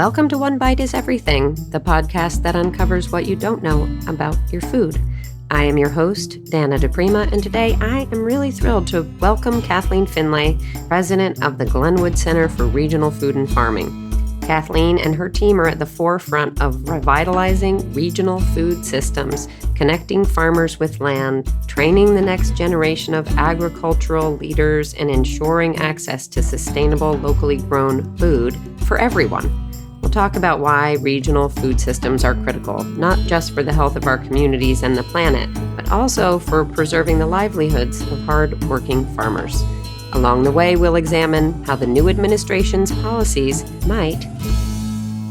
Welcome to One Bite is Everything, the podcast that uncovers what you don't know about your food. I am your host, Dana DiPrima, and today I am really thrilled to welcome Kathleen Finlay, president of the Glynwood Center for Regional Food and Farming. Kathleen and her team are at the forefront of revitalizing regional food systems, connecting farmers with land, training the next generation of agricultural leaders, and ensuring access to sustainable, locally grown food for everyone. We'll talk about why regional food systems are critical, not just for the health of our communities and the planet, but also for preserving the livelihoods of hardworking farmers. Along the way, we'll examine how the new administration's policies might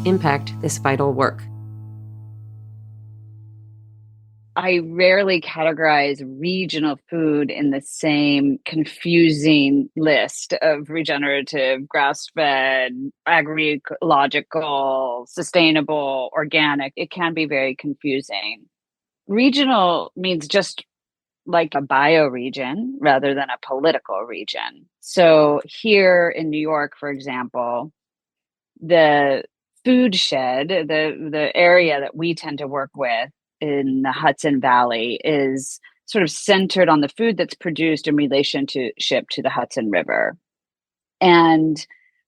impact this vital work. I rarely categorize regional food in the same confusing list of regenerative, grass-fed, agroecological, sustainable, organic. It can be very confusing. Regional means just like a bioregion rather than a political region. So here in New York, for example, the food shed, the area that we tend to work with in the Hudson Valley is sort of centered on the food that's produced in relationship to the Hudson River. And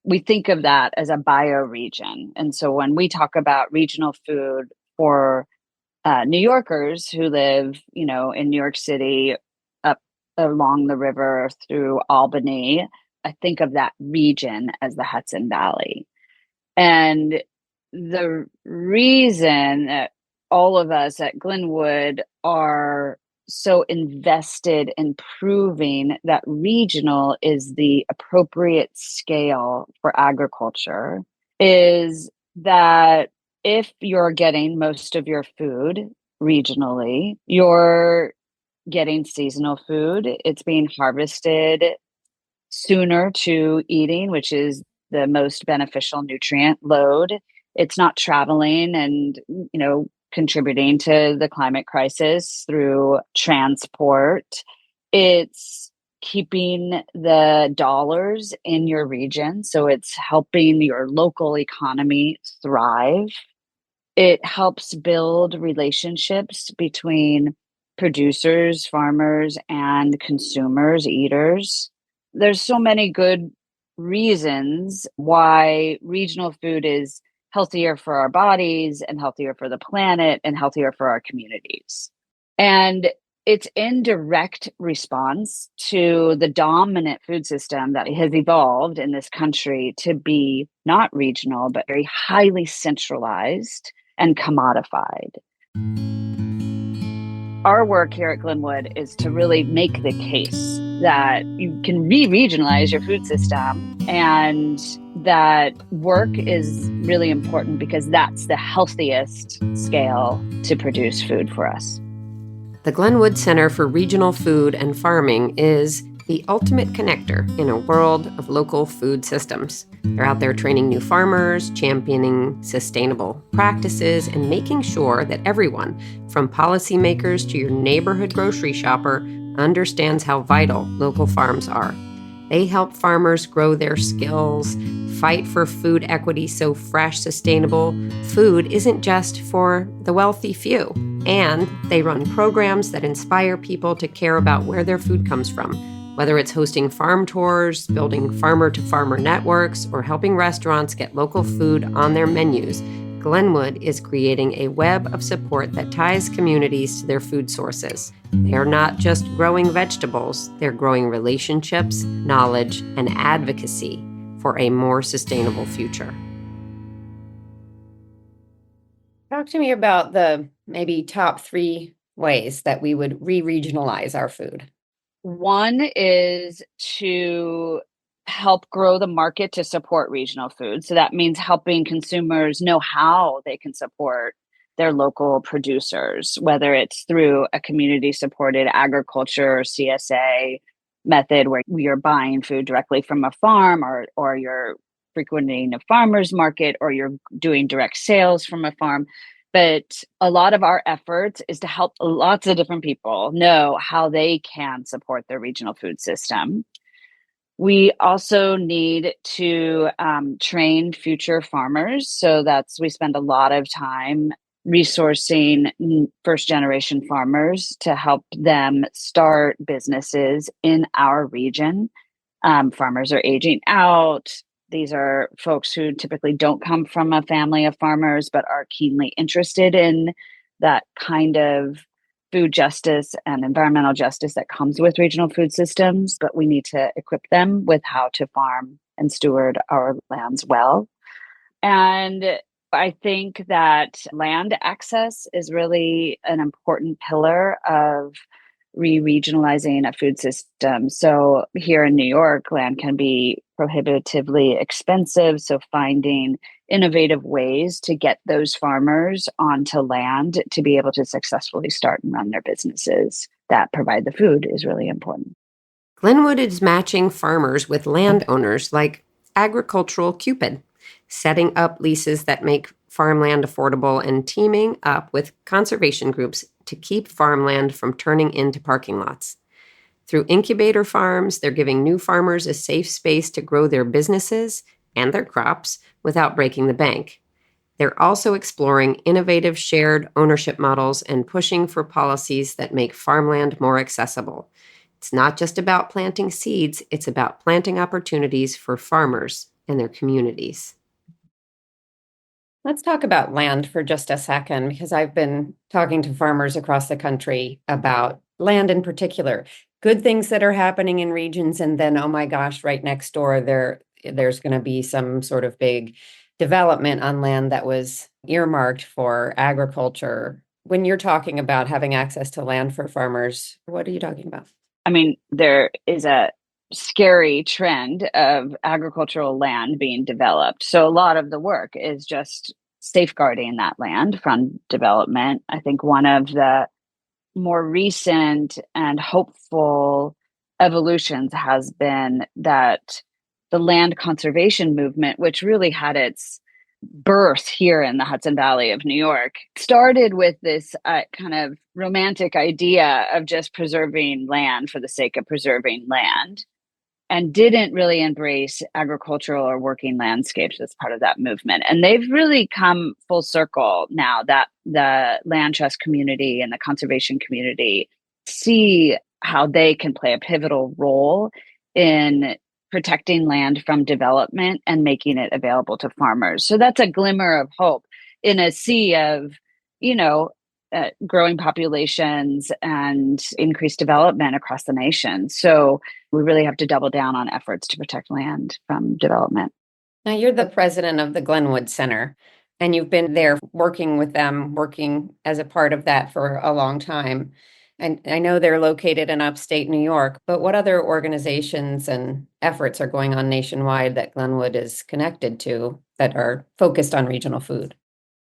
we think of that as a bioregion. And so when we talk about regional food for New Yorkers who live, in New York City, up along the river through Albany, I think of that region as the Hudson Valley. And the reason that all of us at Glynwood are so invested in proving that regional is the appropriate scale for agriculture is that if you're getting most of your food regionally, you're getting seasonal food. It's being harvested sooner to eating, which is the most beneficial nutrient load. It's not traveling and, contributing to the climate crisis through transport. It's keeping the dollars in your region. So it's helping your local economy thrive. It helps build relationships between producers, farmers, and consumers, eaters. There's so many good reasons why regional food is healthier for our bodies and healthier for the planet and healthier for our communities. And it's in direct response to the dominant food system that has evolved in this country to be not regional, but very highly centralized and commodified. Our work here at Glynwood is to really make the case that you can re-regionalize your food system, and that work is really important because that's the healthiest scale to produce food for us. The Glynwood Center for Regional Food and Farming is the ultimate connector in a world of local food systems. They're out there training new farmers, championing sustainable practices, and making sure that everyone, from policymakers to your neighborhood grocery shopper, understands how vital local farms are. They help farmers grow their skills, fight for food equity so fresh, sustainable food isn't just for the wealthy few. And they run programs that inspire people to care about where their food comes from, whether it's hosting farm tours, building farmer-to-farmer networks, or helping restaurants get local food on their menus. Glynwood is creating a web of support that ties communities to their food sources. They are not just growing vegetables, they're growing relationships, knowledge, and advocacy for a more sustainable future. Talk to me about the maybe top 3 ways that we would re-regionalize our food. One is to help grow the market to support regional food. So that means helping consumers know how they can support their local producers, whether it's through a community-supported agriculture or CSA method where you're buying food directly from a farm, or you're frequenting a farmer's market, or you're doing direct sales from a farm. But a lot of our efforts is to help lots of different people know how they can support their regional food system. We also need to train future farmers. So we spend a lot of time resourcing first generation farmers to help them start businesses in our region. Farmers are aging out. These are folks who typically don't come from a family of farmers, but are keenly interested in that kind of food justice and environmental justice that comes with regional food systems. But we need to equip them with how to farm and steward our lands well. And I think that land access is really an important pillar of re-regionalizing a food system. So here in New York, land can be prohibitively expensive. So finding innovative ways to get those farmers onto land to be able to successfully start and run their businesses that provide the food is really important. Glynwood is matching farmers with landowners like Agricultural Cupid, setting up leases that make farmland affordable and teaming up with conservation groups to keep farmland from turning into parking lots. Through incubator farms, they're giving new farmers a safe space to grow their businesses and their crops without breaking the bank. They're also exploring innovative shared ownership models and pushing for policies that make farmland more accessible. It's not just about planting seeds, it's about planting opportunities for farmers and their communities. Let's talk about land for just a second, because I've been talking to farmers across the country about land in particular. Good things that are happening in regions, and then, oh my gosh, right next door, there's going to be some sort of big development on land that was earmarked for agriculture. When you're talking about having access to land for farmers, what are you talking about? I mean, there is a scary trend of agricultural land being developed. So a lot of the work is just safeguarding that land from development. I think one of the more recent and hopeful evolutions has been that the land conservation movement, which really had its birth here in the Hudson Valley of New York, started with this kind of romantic idea of just preserving land for the sake of preserving land, and didn't really embrace agricultural or working landscapes as part of that movement. And they've really come full circle now that the land trust community and the conservation community see how they can play a pivotal role in protecting land from development and making it available to farmers. So that's a glimmer of hope in a sea of, you know, growing populations and increased development across the nation. So we really have to double down on efforts to protect land from development. Now, you're the president of the Glynwood Center, and you've been there working with them, working as a part of that for a long time. And I know they're located in upstate New York, but what other organizations and efforts are going on nationwide that Glynwood is connected to that are focused on regional food?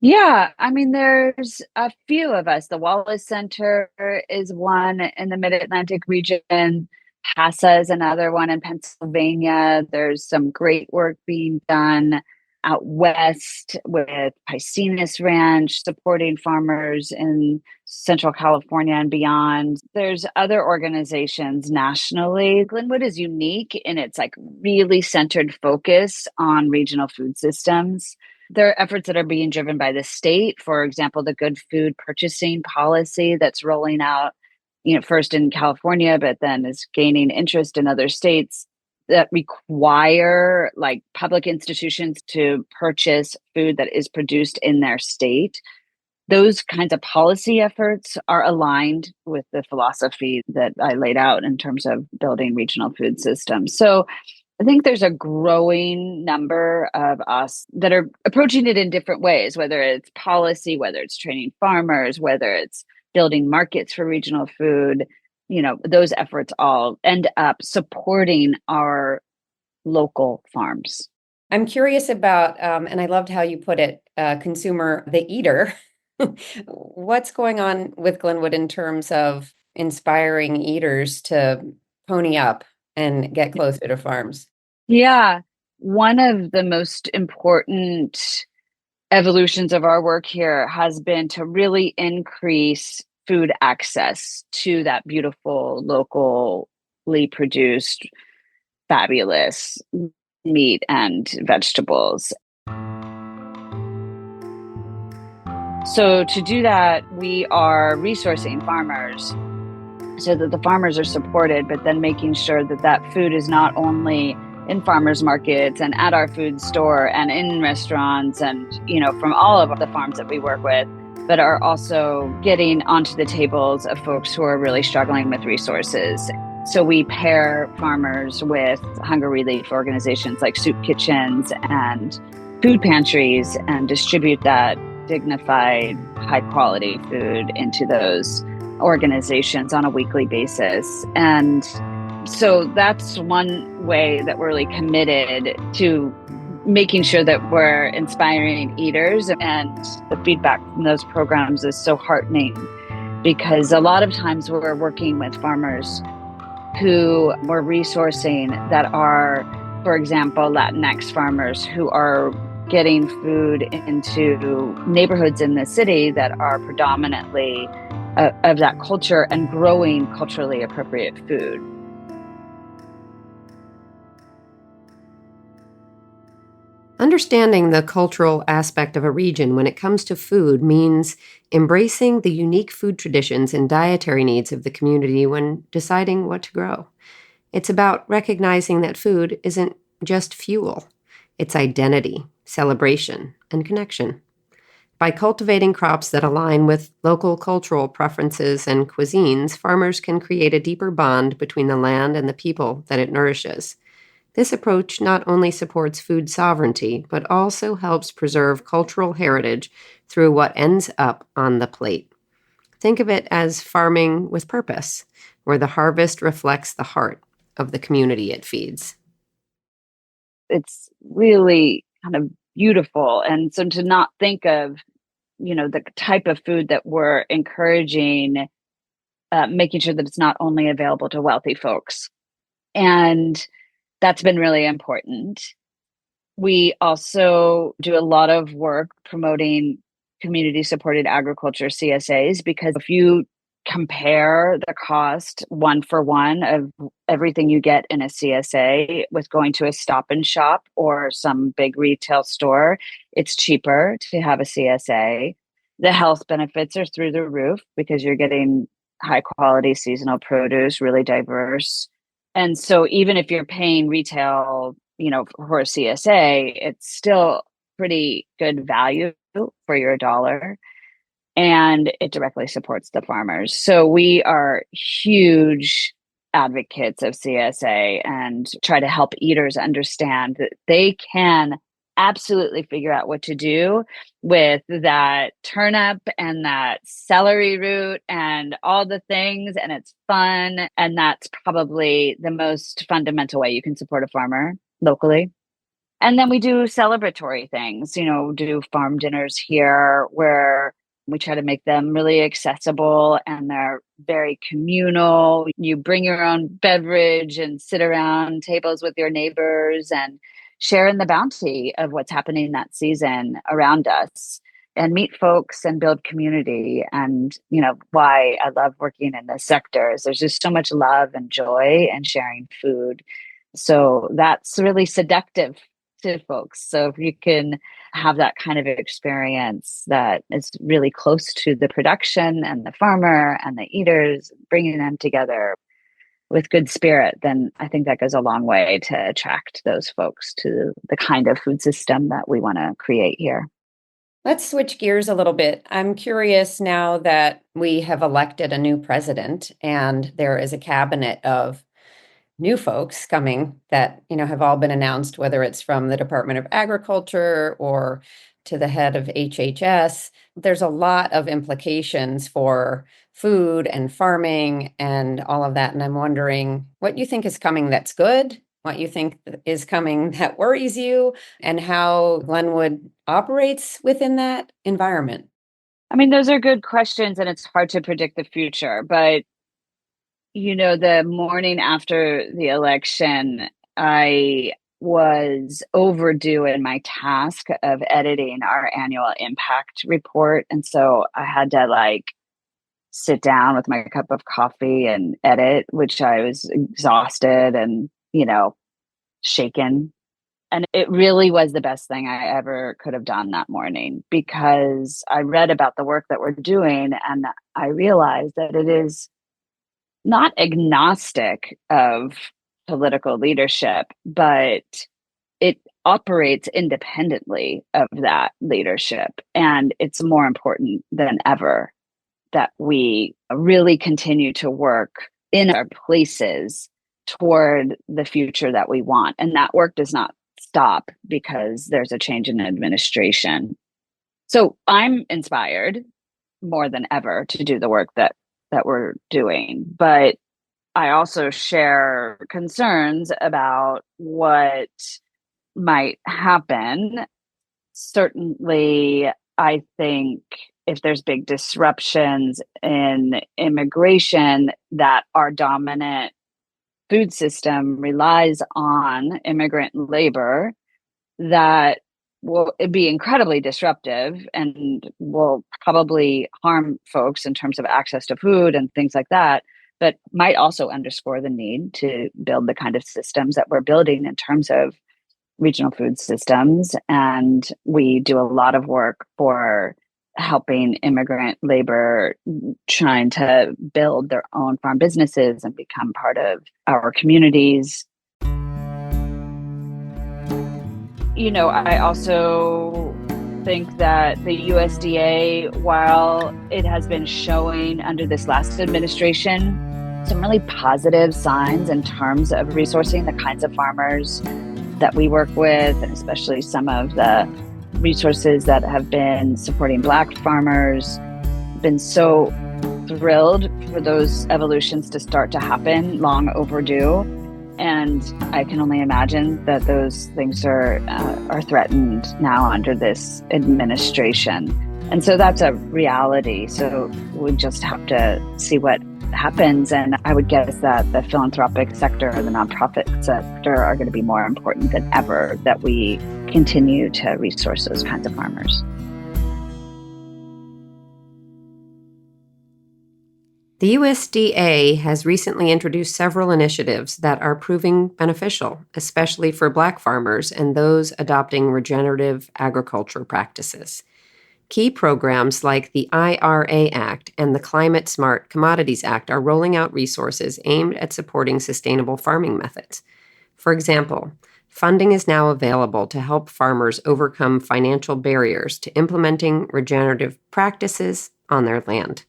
Yeah, I mean, there's a few of us. The Wallace Center is one in the Mid-Atlantic region. HASA is another one in Pennsylvania. There's some great work being done out west with Piscinus Ranch, supporting farmers in Central California and beyond. There's other organizations nationally. Glynwood is unique in its like really centered focus on regional food systems. There are efforts that are being driven by the state. For example, the good food purchasing policy that's rolling out, first in California, but then is gaining interest in other states that require like public institutions to purchase food that is produced in their state. Those kinds of policy efforts are aligned with the philosophy that I laid out in terms of building regional food systems. So I think there's a growing number of us that are approaching it in different ways, whether it's policy, whether it's training farmers, whether it's building markets for regional food. Those efforts all end up supporting our local farms. I'm curious about, and I loved how you put it, consumer, the eater. What's going on with Glynwood in terms of inspiring eaters to pony up and get closer to farms? Yeah. One of the most important evolutions of our work here has been to really increase food access to that beautiful, locally produced fabulous meat and vegetables. So to do that, we are resourcing farmers so that the farmers are supported, but then making sure that that food is not only in farmers markets and at our food store and in restaurants and, from all of the farms that we work with, but are also getting onto the tables of folks who are really struggling with resources. So we pair farmers with hunger relief organizations like soup kitchens and food pantries and distribute that dignified, high quality food into those organizations on a weekly basis. And so that's one way that we're really committed to making sure that we're inspiring eaters. And the feedback from those programs is so heartening because a lot of times we're working with farmers who we're resourcing that are, for example, Latinx farmers who are getting food into neighborhoods in the city that are predominantly of that culture and growing culturally appropriate food. Understanding the cultural aspect of a region when it comes to food means embracing the unique food traditions and dietary needs of the community when deciding what to grow. It's about recognizing that food isn't just fuel, it's identity, celebration, and connection. By cultivating crops that align with local cultural preferences and cuisines, farmers can create a deeper bond between the land and the people that it nourishes. This approach not only supports food sovereignty, but also helps preserve cultural heritage through what ends up on the plate. Think of it as farming with purpose, where the harvest reflects the heart of the community it feeds. It's really kind of beautiful. And so to not think of, the type of food that we're encouraging, making sure that it's not only available to wealthy folks. And that's been really important. We also do a lot of work promoting community supported agriculture CSAs, because if you compare the cost one for one of everything you get in a CSA with going to a Stop and Shop or some big retail store, it's cheaper to have a CSA. The health benefits are through the roof because you're getting high quality seasonal produce, really diverse. And so even if you're paying retail, for a CSA, it's still pretty good value for your dollar. And it directly supports the farmers. So we are huge advocates of CSA and try to help eaters understand that they can absolutely figure out what to do with that turnip and that celery root and all the things, and it's fun. And that's probably the most fundamental way you can support a farmer locally. And then we do celebratory things, do farm dinners here where we try to make them really accessible and they're very communal. You bring your own beverage and sit around tables with your neighbors and share in the bounty of what's happening that season around us and meet folks and build community. And, why I love working in this sector is there's just so much love and joy and sharing food. So that's really seductive to folks. So if you can have that kind of experience that is really close to the production and the farmer and the eaters, bringing them together with good spirit, then I think that goes a long way to attract those folks to the kind of food system that we want to create here. Let's switch gears a little bit. I'm curious now that we have elected a new president and there is a cabinet of new folks coming that, have all been announced, whether it's from the Department of Agriculture or to the head of HHS. There's a lot of implications for food and farming and all of that. And I'm wondering what you think is coming that's good, what you think is coming that worries you, and how Glynwood operates within that environment. I mean, those are good questions, and it's hard to predict the future. But the morning after the election, I was overdue in my task of editing our annual impact report. And so I had to sit down with my cup of coffee and edit, which I was exhausted and, shaken. And it really was the best thing I ever could have done that morning, because I read about the work that we're doing and I realized that it is not agnostic of political leadership, but it operates independently of that leadership. And it's more important than ever that we really continue to work in our places toward the future that we want. And that work does not stop because there's a change in administration. So I'm inspired more than ever to do the work that we're doing. But I also share concerns about what might happen. Certainly, I think if there's big disruptions in immigration, that our dominant food system relies on immigrant labor, that will be incredibly disruptive and will probably harm folks in terms of access to food and things like that, but might also underscore the need to build the kind of systems that we're building in terms of regional food systems. And we do a lot of work for helping immigrant labor trying to build their own farm businesses and become part of our communities. I also think that the USDA, while it has been showing under this last administration some really positive signs in terms of resourcing the kinds of farmers that we work with, and especially some of the resources that have been supporting Black farmers, been so thrilled for those evolutions to start to happen, long overdue. And I can only imagine that those things are threatened now under this administration. And so that's a reality. So we just have to see what happens. And I would guess that the philanthropic sector or the nonprofit sector are going to be more important than ever, that we continue to resource those kinds of farmers. The USDA has recently introduced several initiatives that are proving beneficial, especially for Black farmers and those adopting regenerative agriculture practices. Key programs like the IRA Act and the Climate Smart Commodities Act are rolling out resources aimed at supporting sustainable farming methods. For example, funding is now available to help farmers overcome financial barriers to implementing regenerative practices on their land.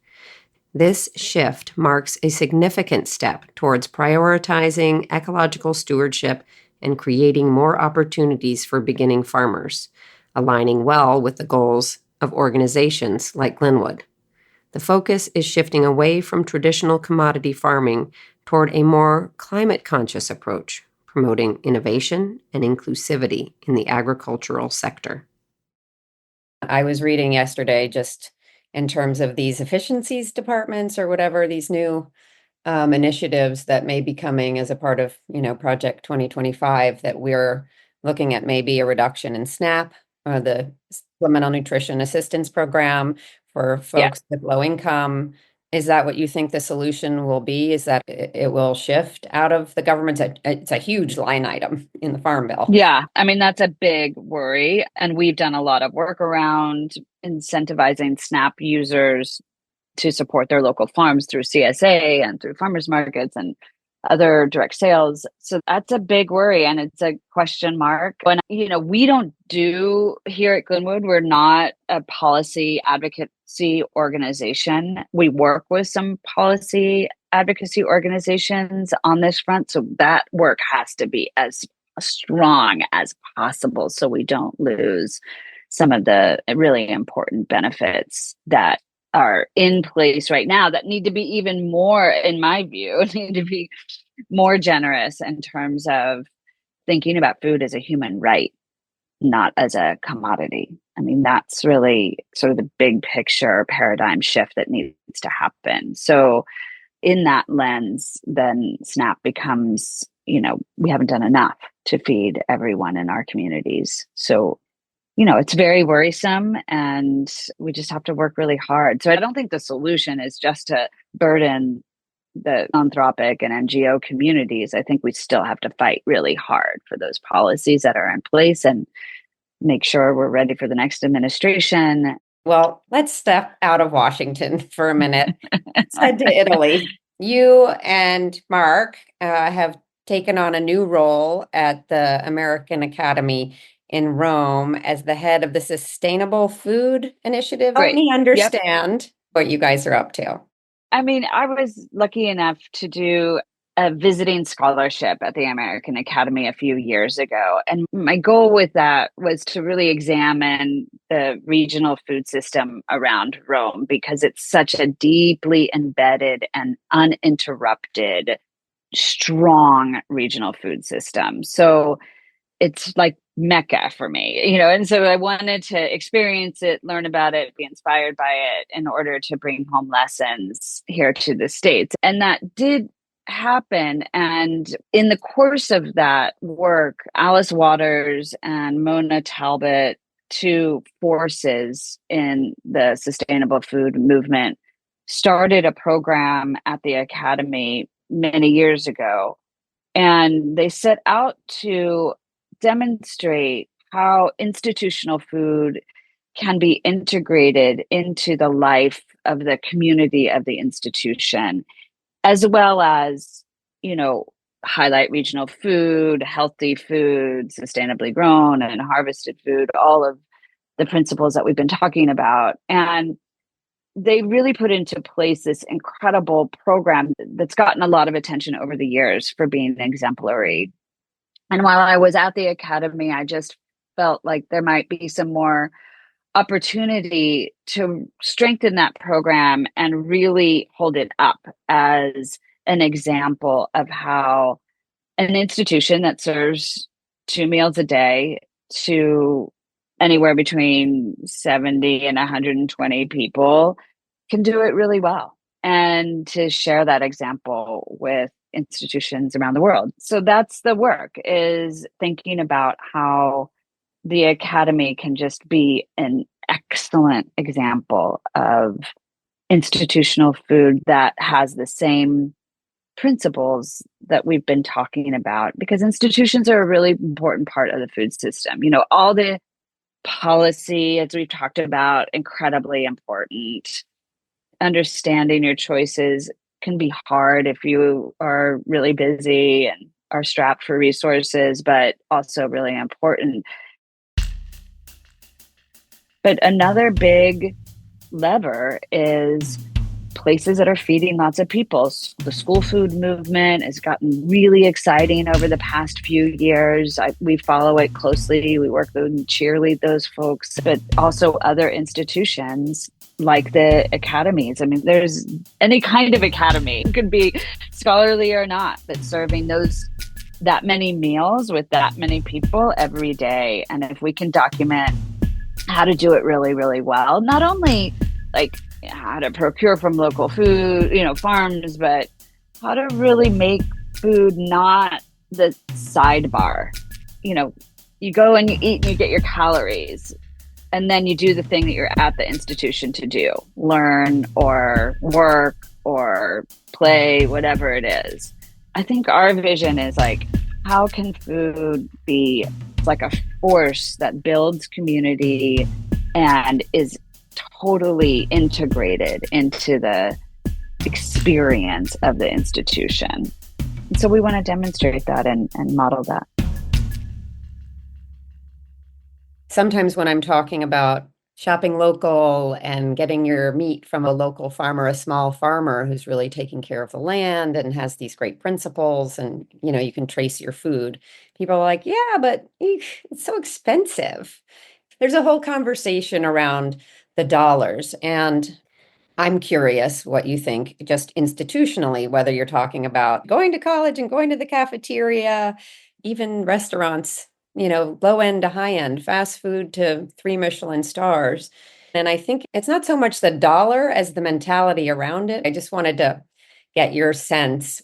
This shift marks a significant step towards prioritizing ecological stewardship and creating more opportunities for beginning farmers, aligning well with the goals of organizations like Glynwood. The focus is shifting away from traditional commodity farming toward a more climate-conscious approach, promoting innovation and inclusivity in the agricultural sector. I was reading yesterday, just in terms of these efficiencies departments or whatever, these new initiatives that may be coming as a part of, Project 2025, that we're looking at maybe a reduction in SNAP, the Supplemental Nutrition Assistance Program for folks with low income. Is that what you think the solution will be? Is that it will shift out of the government's? It's a huge line item in the Farm Bill. Yeah, I mean, that's a big worry. And we've done a lot of work around incentivizing SNAP users to support their local farms through CSA and through farmers markets and other direct sales. So that's a big worry, and it's a question mark. And, we don't do here at Glynwood, we're not a policy advocacy organization. We work with some policy advocacy organizations on this front. So that work has to be as strong as possible so we don't lose some of the really important benefits that are in place right now that need to be even more, in my view, need to be more generous in terms of thinking about food as a human right, not as a commodity. I mean, that's really sort of the big picture paradigm shift that needs to happen. So in that lens, then SNAP becomes, we haven't done enough to feed everyone in our communities. So it's very worrisome, and we just have to work really hard. So I don't think the solution is just to burden the philanthropic and NGO communities, I think we still have to fight really hard for those policies that are in place and make sure we're ready for the next administration. Well, let's step out of Washington for a minute. Let's head to Italy. You and Mark have taken on a new role at the American Academy in Rome as the head of the Sustainable Food Initiative. Help Right. me Yep. understand what you guys are up to. I mean, I was lucky enough to do a visiting scholarship at the American Academy a few years ago. And my goal with that was to really examine the regional food system around Rome because it's such a deeply embedded and uninterrupted, strong regional food system. So it's like Mecca for me, and so I wanted to experience it, learn about it, be inspired by it in order to bring home lessons here to the States. And that did happen. And in the course of that work, Alice Waters and Mona Talbot, two forces in the sustainable food movement, started a program at the Academy many years ago. And they set out to demonstrate how institutional food can be integrated into the life of the community of the institution, as well as, highlight regional food, healthy food, sustainably grown and harvested food, all of the principles that we've been talking about. And they really put into place this incredible program that's gotten a lot of attention over the years for being exemplary. And while I was at the Academy, I just felt like there might be some more opportunity to strengthen that program and really hold it up as an example of how an institution that serves 2 meals a day to anywhere between 70 and 120 people can do it really well, and to share that example with institutions around the world. So that's the work, is thinking about how the Academy can just be an excellent example of institutional food that has the same principles that we've been talking about, because institutions are a really important part of the food system. All the policy, as we've talked about, incredibly important. Understanding your choices can be hard if you are really busy and are strapped for resources, but also really important. But another big lever is places that are feeding lots of people. The school food movement has gotten really exciting over the past few years. We follow it closely. We work and cheerlead those folks, but also other institutions like the academies. I mean, there's any kind of academy. It could be scholarly or not, but serving that many meals with that many people every day. And if we can document how to do it really, really well, not only like how to procure from local food, farms, but how to really make food not the sidebar. You go and you eat and you get your calories, and then you do the thing that you're at the institution to do, learn or work or play, whatever it is. I think our vision is like, how can food be like a force that builds community and is totally integrated into the experience of the institution? And so we want to demonstrate that and model that. Sometimes when I'm talking about shopping local and getting your meat from a local farmer, a small farmer who's really taking care of the land and has these great principles, and you can trace your food, people are like, yeah, but it's so expensive. There's a whole conversation around the dollars, and I'm curious what you think, just institutionally, whether you're talking about going to college and going to the cafeteria, even restaurants, low end to high end, fast food to 3 Michelin stars. And I think it's not so much the dollar as the mentality around it. I just wanted to get your sense,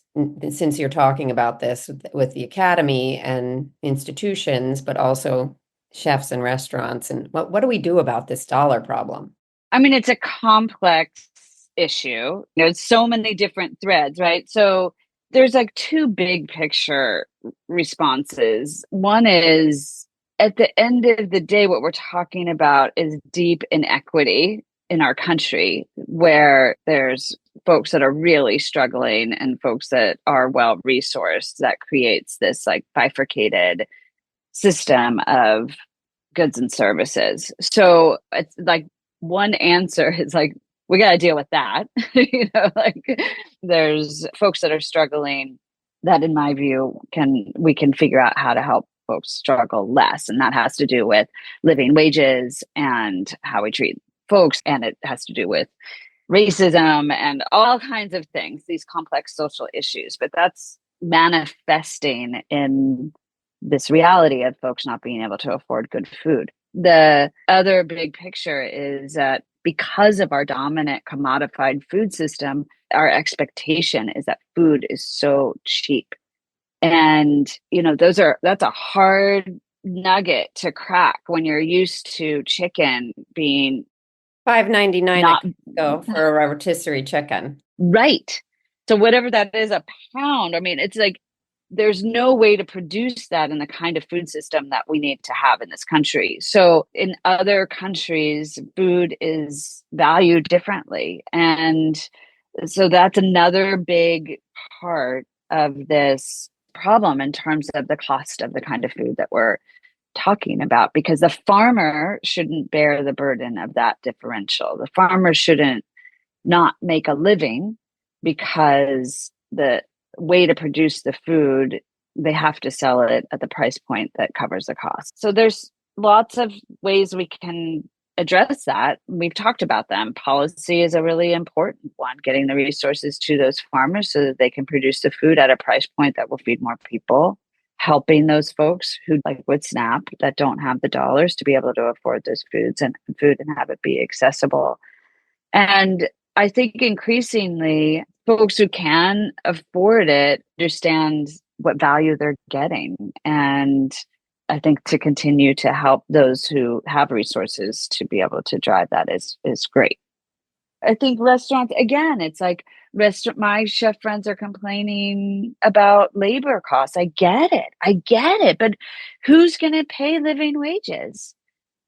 since you're talking about this with the academy and institutions, but also chefs and restaurants. And what do we do about this dollar problem? I mean, it's a complex issue. There's so many different threads, right? So there's like two big picture responses. One is, at the end of the day, what we're talking about is deep inequity in our country, where there's folks that are really struggling and folks that are well resourced. That creates this like bifurcated system of goods and services. So it's like one answer is like, we got to deal with that. Like there's folks that are struggling that, in my view, we can figure out how to help folks struggle less. And that has to do with living wages and how we treat folks. And it has to do with racism and all kinds of things, these complex social issues. But that's manifesting in this reality of folks not being able to afford good food. The other big picture is that because of our dominant commodified food system, our expectation is that food is so cheap. And, that's a hard nugget to crack when you're used to chicken being $5.99 not for a rotisserie chicken. Right. So whatever that is, a pound, I mean, it's like, there's no way to produce that in the kind of food system that we need to have in this country. So in other countries, food is valued differently. And so that's another big part of this problem in terms of the cost of the kind of food that we're talking about, because the farmer shouldn't bear the burden of that differential. The farmer shouldn't not make a living because the way to produce the food, they have to sell it at the price point that covers the cost. So there's lots of ways we can address that. We've talked about them. Policy is a really important one, getting the resources to those farmers so that they can produce the food at a price point that will feed more people, helping those folks who, like with SNAP, that don't have the dollars to be able to afford those foods and have it be accessible. And I think increasingly folks who can afford it understand what value they're getting. And I think to continue to help those who have resources to be able to drive that is great. I think restaurants, again, it's like my chef friends are complaining about labor costs. I get it. But who's going to pay living wages?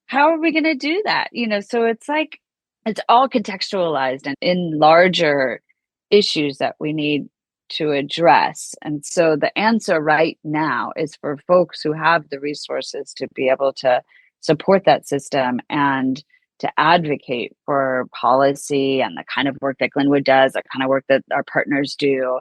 How are we going to do that? So it's like, it's all contextualized and in larger issues that we need to address. And so the answer right now is for folks who have the resources to be able to support that system and to advocate for policy and the kind of work that Glynwood does, the kind of work that our partners do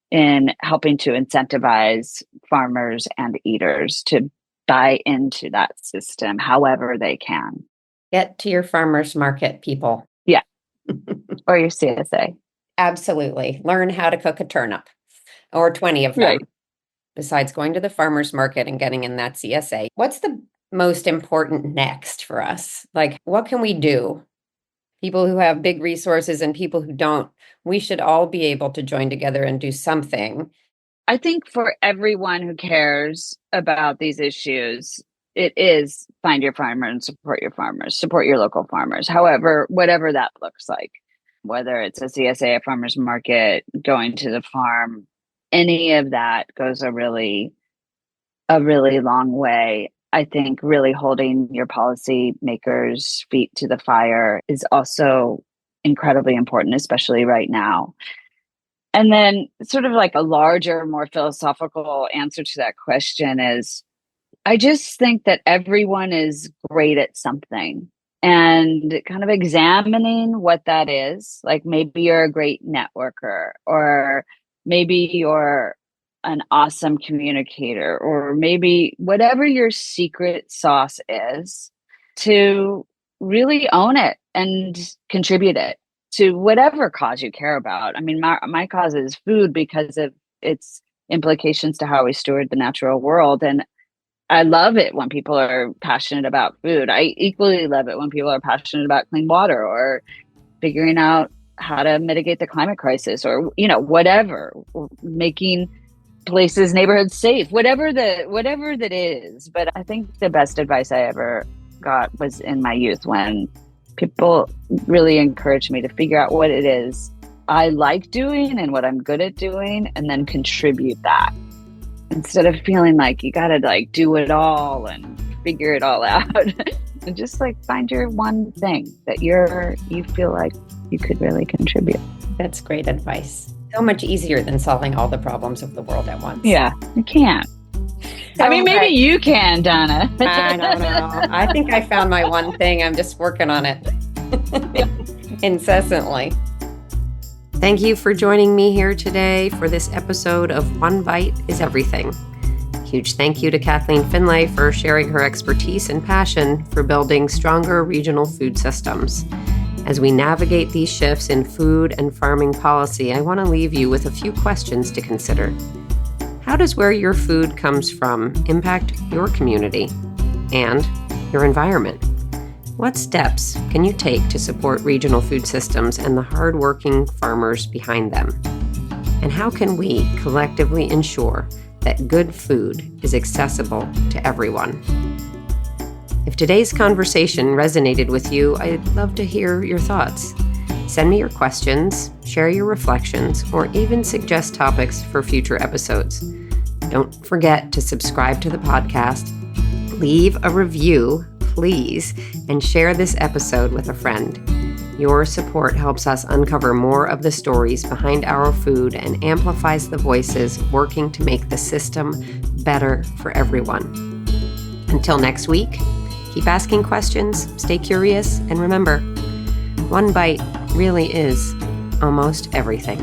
in helping to incentivize farmers and eaters to buy into that system however they can. Get to your farmers market, people. Yeah. Or your CSA. Absolutely. Learn how to cook a turnip or 20 of them. Right. Besides going to the farmers market and getting in that CSA. What's the most important next for us? Like, what can we do? People who have big resources and people who don't, we should all be able to join together and do something. I think for everyone who cares about these issues, it is find your farmer and support your farmers, support your local farmers. However, whatever that looks like, whether it's a CSA, a farmer's market, going to the farm, any of that goes a really long way. I think really holding your policy makers' feet to the fire is also incredibly important, especially right now. And then sort of like a larger, more philosophical answer to that question is, I just think that everyone is great at something, and kind of examining what that is. Like maybe you're a great networker, or maybe you're an awesome communicator, or maybe whatever your secret sauce is, to really own it and contribute it to whatever cause you care about. I mean, my cause is food because of its implications to how we steward the natural world. And I love it when people are passionate about food. I equally love it when people are passionate about clean water or figuring out how to mitigate the climate crisis, or, whatever, or making places, neighborhoods safe, whatever that is. But I think the best advice I ever got was in my youth, when People really encourage me to figure out what it is I like doing and what I'm good at doing, and then contribute that, instead of feeling like you got to like do it all and figure it all out. And just like find your one thing that you feel like you could really contribute. That's great advice. So much easier than solving all the problems of the world at once. Yeah, you can't. I mean, maybe you can, Dana. I don't know. I think I found my one thing. I'm just working on it incessantly. Thank you for joining me here today for this episode of One Bite is Everything. Huge thank you to Kathleen Finlay for sharing her expertise and passion for building stronger regional food systems. As we navigate these shifts in food and farming policy, I want to leave you with a few questions to consider. How does where your food comes from impact your community and your environment? What steps can you take to support regional food systems and the hardworking farmers behind them? And how can we collectively ensure that good food is accessible to everyone? If today's conversation resonated with you, I'd love to hear your thoughts. Send me your questions, share your reflections, or even suggest topics for future episodes. Don't forget to subscribe to the podcast, leave a review, please, and share this episode with a friend. Your support helps us uncover more of the stories behind our food and amplifies the voices working to make the system better for everyone. Until next week, keep asking questions, stay curious, and remember, one bite really is almost everything.